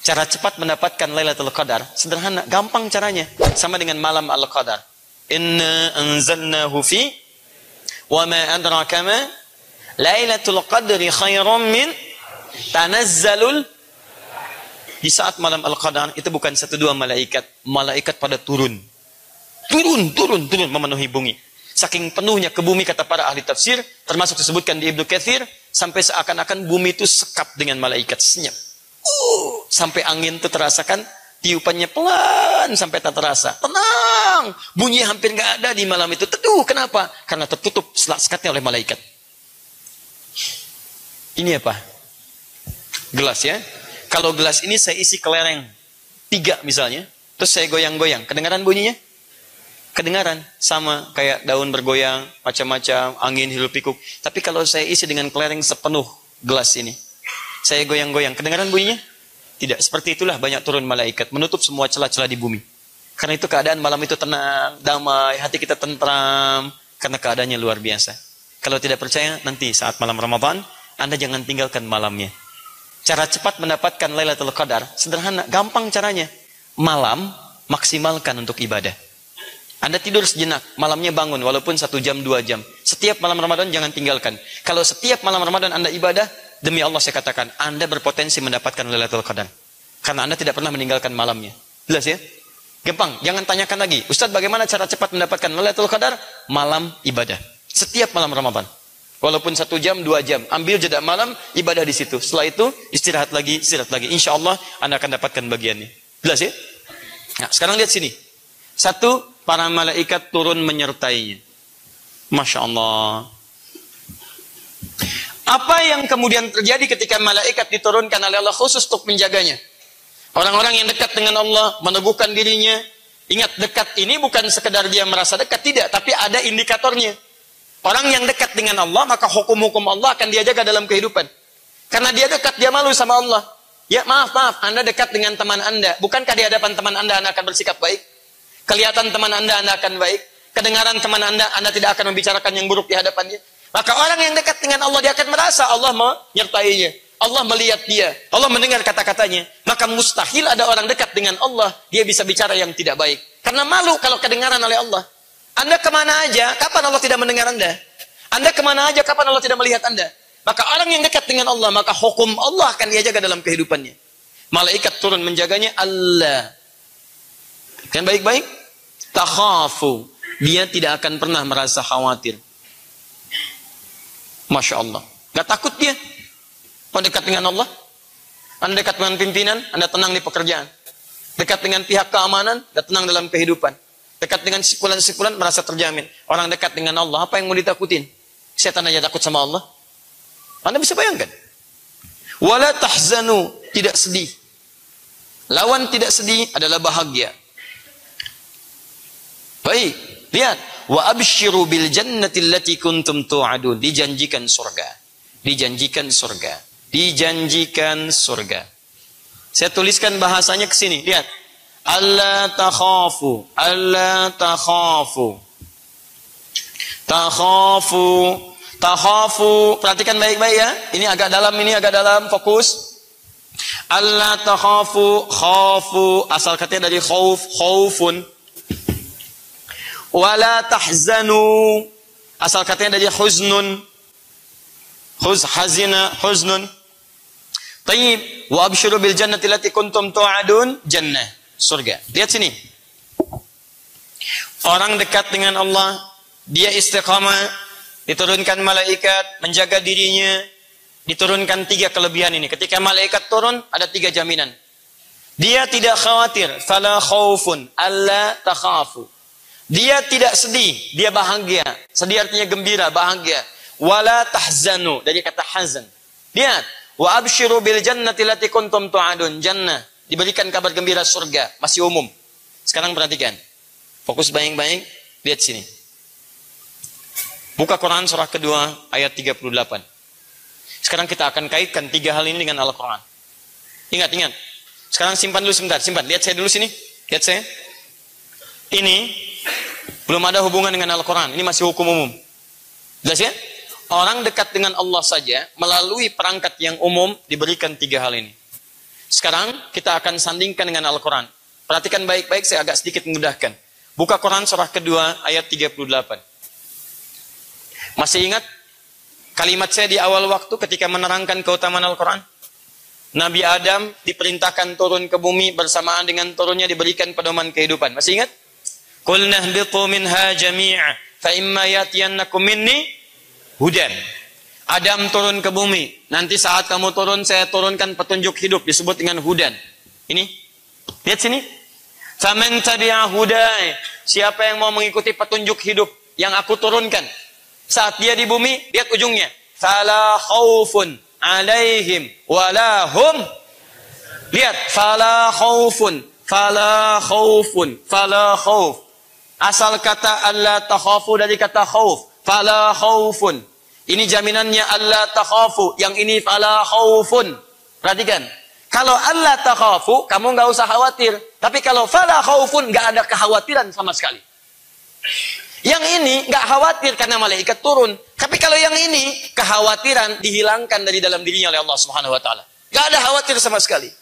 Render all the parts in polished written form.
Cara cepat mendapatkan Lailatul Qadar sederhana, gampang caranya. Sama dengan malam Al-Qadar. Inna anzalnahu fi wa ma adraka ma Lailatul Qadri khairum min tanazzalul. Di saat malam Al-Qadar itu bukan satu dua malaikat, malaikat pada turun memenuhi bumi. Saking penuhnya ke bumi kata para ahli tafsir, termasuk disebutkan di Ibnu Katsir, sampai seakan-akan bumi itu sekap dengan malaikat, senyap. Sampai angin itu terasakan tiupannya pelan sampai tak terasa. Tenang, bunyi hampir nggak ada di malam itu. Teduh, kenapa? Karena tertutup sekat-sekatnya oleh malaikat. Ini apa? Gelas ya. Kalau gelas ini saya isi kelereng 3 misalnya, terus saya goyang-goyang, kedengaran bunyinya? Kedengaran, sama kayak daun bergoyang, macam-macam, angin hirup pikuk. Tapi kalau saya isi dengan kelereng sepenuh gelas ini, saya goyang-goyang, kedengaran bunyinya? Tidak. Seperti itulah banyak turun malaikat, menutup semua celah-celah di bumi. Karena itu keadaan malam itu tenang, damai, hati kita tentram, karena keadaannya luar biasa. Kalau tidak percaya, nanti saat malam Ramadan, Anda jangan tinggalkan malamnya. Cara cepat mendapatkan Lailatul Qadar sederhana, gampang caranya. Malam maksimalkan untuk ibadah. Anda tidur sejenak, malamnya bangun walaupun 1 jam 2 jam. Setiap malam Ramadan jangan tinggalkan. Kalau setiap malam Ramadan Anda ibadah, demi Allah saya katakan, Anda berpotensi mendapatkan Lailatul Qadar. Karena Anda tidak pernah meninggalkan malamnya. Jelas ya? Gampang, jangan tanyakan lagi. Ustaz, bagaimana cara cepat mendapatkan Lailatul Qadar? Malam ibadah. Setiap malam Ramadan. Walaupun 1 jam, 2 jam. Ambil jeda malam, ibadah di situ. Setelah itu, istirahat lagi, istirahat lagi. Insya Allah, Anda akan dapatkan bagiannya. Jelas ya? Nah, sekarang lihat sini. 1, para malaikat turun menyertainya. Masya Allah. Apa yang kemudian terjadi ketika malaikat diturunkan oleh Allah khusus untuk menjaganya? Orang-orang yang dekat dengan Allah, meneguhkan dirinya. Ingat, dekat ini bukan sekedar dia merasa dekat, tidak. Tapi ada indikatornya. Orang yang dekat dengan Allah, maka hukum-hukum Allah akan dia jaga dalam kehidupan. Karena dia dekat, dia malu sama Allah. Ya maaf, Anda dekat dengan teman Anda. Bukankah di hadapan teman Anda akan bersikap baik? Kelihatan teman Anda akan baik. Kedengaran teman Anda tidak akan membicarakan yang buruk di hadapannya. Maka orang yang dekat dengan Allah, dia akan merasa Allah menyertainya. Allah melihat dia. Allah mendengar kata-katanya. Maka mustahil ada orang dekat dengan Allah, dia bisa bicara yang tidak baik. Karena malu kalau kedengaran oleh Allah. Anda kemana aja, kapan Allah tidak mendengar Anda? Anda kemana aja, kapan Allah tidak melihat Anda? Maka orang yang dekat dengan Allah, maka hukum Allah akan dia jaga dalam kehidupannya. Malaikat turun menjaganya, Allah. Kan baik-baik? Takhafu. Dia tidak akan pernah merasa khawatir. Masya Allah. Gak takut dia. Kalau dekat dengan Allah. Anda dekat dengan pimpinan, Anda tenang di pekerjaan. Dekat dengan pihak keamanan, Anda tenang dalam kehidupan. Dekat dengan sikulan-sikulan, merasa terjamin. Orang dekat dengan Allah, apa yang mau ditakutin? Setan aja takut sama Allah. Anda bisa bayangkan. Wala tahzanu, tidak sedih. Lawan tidak sedih adalah bahagia. Baik, lihat. Wa abshiru bil jannati allati kuntum tu'adun. Dijanjikan surga. Dijanjikan surga. Dijanjikan surga. Saya tuliskan bahasanya ke sini. Lihat. Allah takhafu. Allah takhafu. Takhafu. Takhafu. Perhatikan baik-baik ya. Ini agak dalam, fokus. Allah takhafu. Khafu. Asal katanya dari khauf. Khaufun. Wala tahzanu. Asal katanya dari huznun. Hazina. Huznun. Tayyib. Wa abshiru bil jannati allati kuntum tu'adun. Jannah. Surga. Lihat sini. Orang dekat dengan Allah, dia istiqamah, diturunkan malaikat, menjaga dirinya, diturunkan 3 kelebihan ini. Ketika malaikat turun, ada 3 jaminan. Dia tidak khawatir, fala khaufun, alla takhafu. Dia tidak sedih, dia bahagia. Sedih artinya gembira, bahagia. Wala tahzanu, dari kata hazan. Lihat, wa abshiru bil jannati allati kuntum tu'adun. Jannah. Diberikan kabar gembira surga, masih umum. Sekarang perhatikan. Fokus baik-baik, lihat sini. Buka Quran surah kedua ayat 38. Sekarang kita akan kaitkan 3 hal ini dengan Al-Quran. Ingat. Sekarang simpan dulu sebentar, simpan. Lihat saya dulu sini. Lihat saya. Ini belum ada hubungan dengan Al-Quran. Ini masih hukum umum. Jelas ya? Orang dekat dengan Allah saja melalui perangkat yang umum diberikan 3 hal ini. Sekarang kita akan sandingkan dengan Al-Quran. Perhatikan baik-baik, saya agak sedikit memudahkan. Buka Quran surah kedua ayat 38. Masih ingat kalimat saya di awal waktu ketika menerangkan keutamaan Al-Quran? Nabi Adam diperintahkan turun ke bumi, bersamaan dengan turunnya diberikan pedoman kehidupan. Masih ingat? Qulna ihbitu minha jami'a fa imma yatiyannakum minni hudan. Adam turun ke bumi. Nanti saat kamu turun, saya turunkan petunjuk hidup, disebut dengan hudan. Ini, lihat sini. Faman tabi'a hudai. Siapa yang mau mengikuti petunjuk hidup yang aku turunkan. Saat dia di bumi, lihat ujungnya. Fala khaufun alaihim walahum. Lihat, fala khaufun, fala khaufun, fala khauf. Asal kata alla takhafu dari kata khauf. Fala khaufun. Ini jaminannya alla takhafu. Yang ini fala khaufun. Perhatikan. Kalau alla takhafu, kamu nggak usah khawatir. Tapi kalau fala khaufun, nggak ada kekhawatiran sama sekali. Yang ini nggak khawatir karena malaikat turun. Tapi kalau yang ini, kekhawatiran dihilangkan dari dalam dirinya oleh Allah Subhanahu Wa Taala. Nggak ada khawatir sama sekali.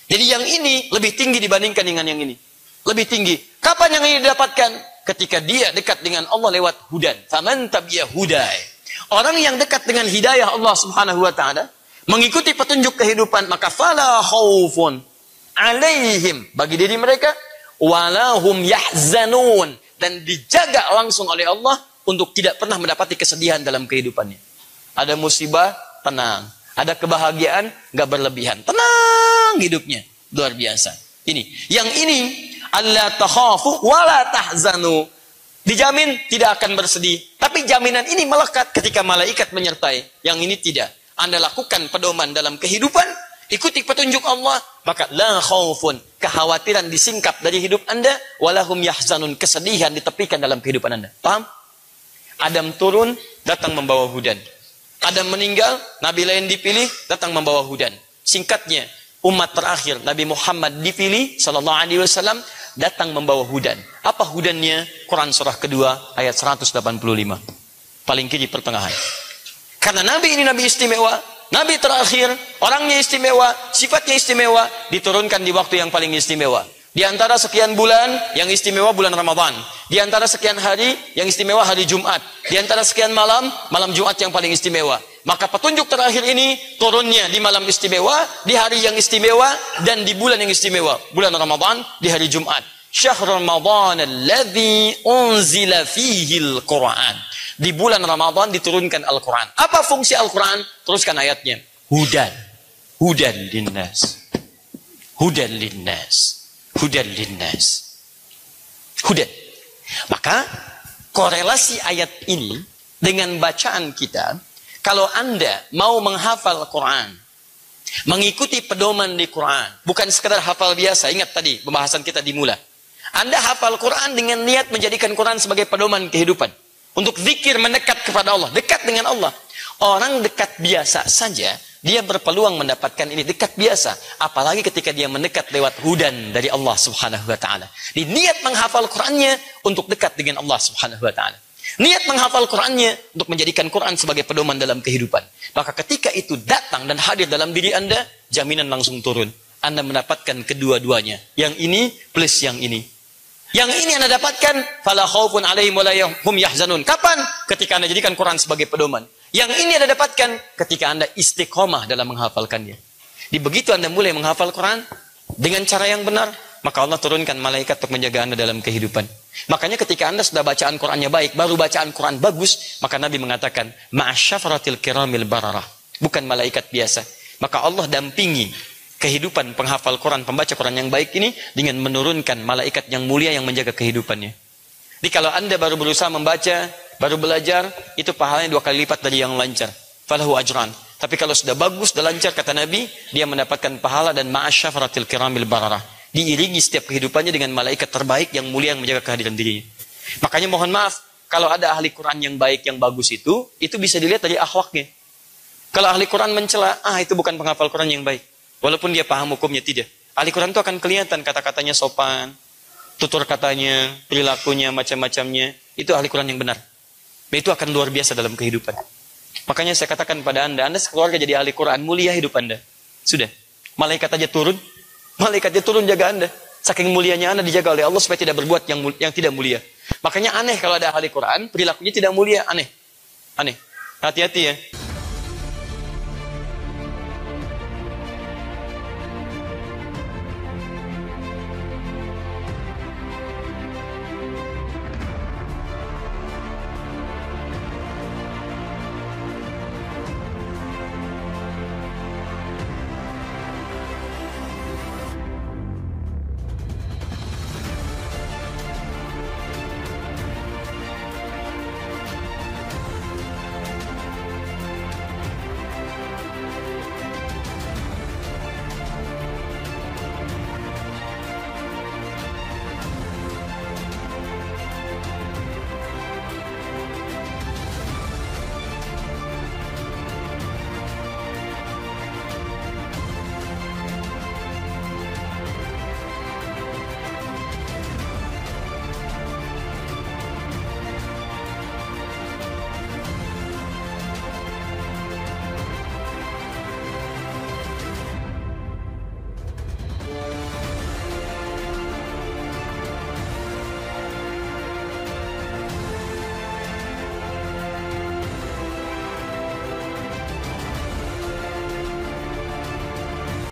Jadi yang ini lebih tinggi dibandingkan dengan yang ini. Lebih tinggi. Kapan yang ini didapatkan? Ketika dia dekat dengan Allah lewat hudan. Faman tabi'a hudai. Orang yang dekat dengan hidayah Allah Subhanahu Wa Taala, mengikuti petunjuk kehidupan, maka fala khaufun alaihim, bagi diri mereka, walahum yahzanun, dan dijaga langsung oleh Allah untuk tidak pernah mendapati kesedihan dalam kehidupannya. Ada musibah, tenang. Ada kebahagiaan, nggak berlebihan. Tenang hidupnya. Luar biasa. Ini. Yang ini, alla takhafu wala tahzanu. Dijamin tidak akan bersedih. Tapi jaminan ini melekat ketika malaikat menyertai. Yang ini tidak. Anda lakukan pedoman dalam kehidupan, ikuti petunjuk Allah, maka la khaufun, kekhawatiran disingkap dari hidup Anda, walahum yahzanun, kesedihan ditepikan dalam kehidupan Anda. Paham? Adam turun, datang membawa hudan. Adam meninggal, Nabi lain dipilih, datang membawa hudan. Singkatnya, umat terakhir Nabi Muhammad dipilih sallallahu alaihi wasallam, datang membawa hudan. Apa hudannya? Quran surah kedua ayat 185. Paling kiri pertengahan. Karena Nabi ini Nabi istimewa, Nabi terakhir, orangnya istimewa, sifatnya istimewa, diturunkan di waktu yang paling istimewa. Di antara sekian bulan, yang istimewa bulan Ramadan. Di antara sekian hari, yang istimewa hari Jumat. Di antara sekian malam, malam Jumat yang paling istimewa. Maka petunjuk terakhir ini turunnya di malam istimewa, di hari yang istimewa, dan di bulan yang istimewa. Bulan Ramadan, di hari Jumat. Syahr Ramadan alladhi unzila fihil Qur'an. Di bulan Ramadan diturunkan Al-Quran. Apa fungsi Al-Quran? Teruskan ayatnya. Hudan. Hudan linnas. Hudan linnas. Hudan linnas. Hudan. Maka korelasi ayat ini dengan bacaan kita, kalau Anda mau menghafal Quran, mengikuti pedoman di Quran, bukan sekedar hafal biasa. Ingat tadi pembahasan kita dimulai. Anda hafal Quran dengan niat menjadikan Quran sebagai pedoman kehidupan. Untuk zikir mendekat kepada Allah. Dekat dengan Allah. Orang dekat biasa saja, dia berpeluang mendapatkan ini. Dekat biasa. Apalagi ketika dia mendekat lewat hudan dari Allah Subhanahu Wa Taala. Di niat menghafal Qurannya untuk dekat dengan Allah Subhanahu Wa Taala. Niat menghafal Qurannya untuk menjadikan Quran sebagai pedoman dalam kehidupan. Maka ketika itu datang dan hadir dalam diri Anda, jaminan langsung turun. Anda mendapatkan kedua-duanya. Yang ini plus yang ini. Yang ini Anda dapatkan, fala khaufun alaihim wala hum yahzanun. Kapan? Ketika Anda jadikan Quran sebagai pedoman. Yang ini Anda dapatkan ketika Anda istiqomah dalam menghafalkannya. Di begitu Anda mulai menghafal Quran dengan cara yang benar, maka Allah turunkan malaikat untuk menjaga Anda dalam kehidupan. Makanya ketika Anda sudah bacaan Qurannya baik, baru bacaan Quran bagus, maka Nabi mengatakan, ma'asyafaratil kiramil bararah. Bukan malaikat biasa. Maka Allah dampingi kehidupan penghafal Quran, pembaca Quran yang baik ini dengan menurunkan malaikat yang mulia yang menjaga kehidupannya. Jadi kalau Anda baru berusaha membaca, baru belajar, itu pahalanya 2 kali lipat dari yang lancar. Falahu ajran. Tapi kalau sudah bagus, sudah lancar, kata Nabi, dia mendapatkan pahala dan ma'asyafaratil kiramil bararah. Diiringi setiap kehidupannya dengan malaikat terbaik yang mulia yang menjaga kehadiran dirinya. Makanya mohon maaf, kalau ada ahli Quran yang baik, yang bagus itu bisa dilihat dari akhlaknya. Kalau ahli Quran mencela, itu bukan penghafal Quran yang baik. Walaupun dia paham hukumnya, tidak. Ahli Quran itu akan kelihatan kata-katanya sopan, tutur katanya, perilakunya, macam-macamnya. Itu ahli Quran yang benar. Dan itu akan luar biasa dalam kehidupan. Makanya saya katakan pada Anda sekeluarga jadi ahli Quran, mulia hidup Anda. Sudah. Malaikat aja turun. Malaikatnya turun jaga Anda. Saking mulianya Anda dijaga oleh Allah supaya tidak berbuat yang tidak mulia. Makanya aneh kalau ada ahli Quran, perilakunya tidak mulia. Aneh. Aneh. Hati-hati ya.